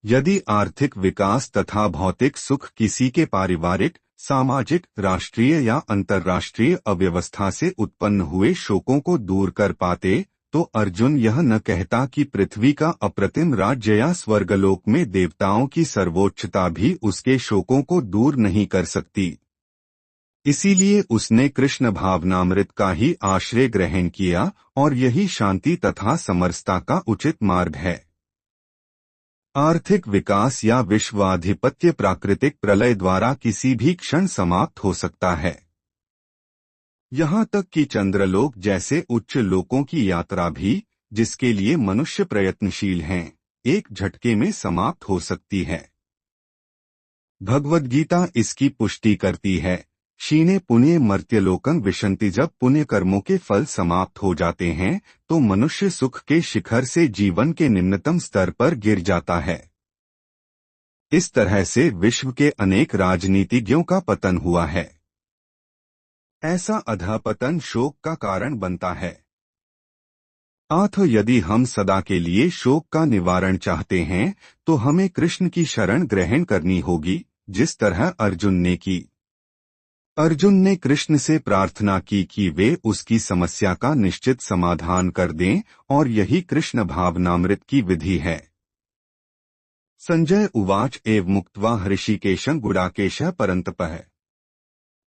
यदि आर्थिक विकास तथा भौतिक सुख किसी के पारिवारिक, सामाजिक, राष्ट्रीय या अंतर्राष्ट्रीय अव्यवस्था से उत्पन्न हुए शोकों को दूर कर पाते, तो अर्जुन यह न कहता कि पृथ्वी का अप्रतिम राज्य या स्वर्गलोक में देवताओं की सर्वोच्चता भी उसके शोकों को दूर नहीं कर सकती। इसीलिए उसने कृष्ण भावनामृत का ही आश्रय ग्रहण किया और यही शांति तथा समरसता का उचित मार्ग है। आर्थिक विकास या विश्वाधिपत्य प्राकृतिक प्रलय द्वारा किसी भी क्षण समाप्त हो सकता है। यहाँ तक कि चंद्रलोक जैसे उच्च लोकों की यात्रा भी, जिसके लिए मनुष्य प्रयत्नशील हैं, एक झटके में समाप्त हो सकती है। भगवद गीता इसकी पुष्टि करती है। क्षीणे पुण्य मर्त्यलोकं विशन्ति। जब पुण्य कर्मों के फल समाप्त हो जाते हैं तो मनुष्य सुख के शिखर से जीवन के निम्नतम स्तर पर गिर जाता है। इस तरह से विश्व के अनेक राजनीतिज्ञों का पतन हुआ है। ऐसा अधःपतन शोक का कारण बनता है। अतः यदि हम सदा के लिए शोक का निवारण चाहते हैं तो हमें कृष्ण की शरण ग्रहण करनी होगी, जिस तरह अर्जुन ने की। अर्जुन ने कृष्ण से प्रार्थना की कि वे उसकी समस्या का निश्चित समाधान कर दें, और यही कृष्ण भावनामृत की विधि है। संजय उवाच एव मुक्त्वा हृषीकेशं गुडाकेशः परन्तपः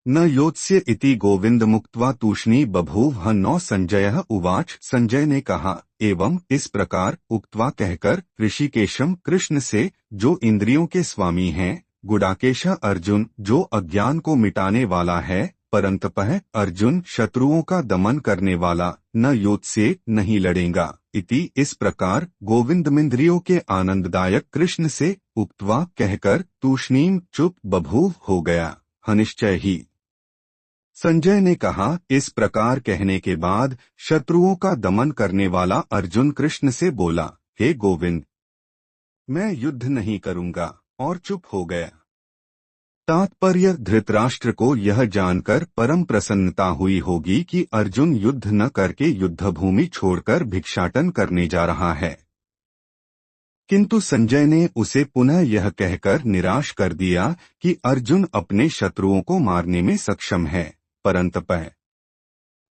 न योत्स्य इति गोविंद मुक्त्वा तूष्णी बभूव ह। संजय उवाच। संजय ने कहा, एवं इस प्रकार उक्त्वा कहकर, ऋषिकेशम कृष्ण से, जो इंद्रियों के स्वामी हैं, गुडाकेश अर्जुन जो अज्ञान को मिटाने वाला है, परंतपः अर्जुन शत्रुओं का दमन करने वाला, न योत्स्य नहीं लड़ेगा, इति इस प्रकार गोविंदमिंद्रियों के आनंददायक कृष्ण से उक्त्वा कहकर तूष्णीम चुप बभूव हो गया, हनिश्चय ही। संजय ने कहा, इस प्रकार कहने के बाद शत्रुओं का दमन करने वाला अर्जुन कृष्ण से बोला, हे गोविंद, मैं युद्ध नहीं करूंगा, और चुप हो गया। तात्पर्य, धृतराष्ट्र को यह जानकर परम प्रसन्नता हुई होगी कि अर्जुन युद्ध न करके युद्धभूमि छोड़कर भिक्षाटन करने जा रहा है, किंतु संजय ने उसे पुनः यह कहकर निराश कर दिया कि अर्जुन अपने शत्रुओं को मारने में सक्षम है, परंतपः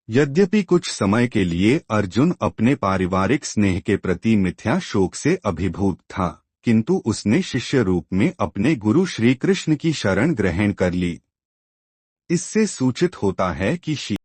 यद्यपि कुछ समय के लिए अर्जुन अपने पारिवारिक स्नेह के प्रति मिथ्या शोक से अभिभूत था, किंतु उसने शिष्य रूप में अपने गुरु श्री कृष्ण की शरण ग्रहण कर ली। इससे सूचित होता है कि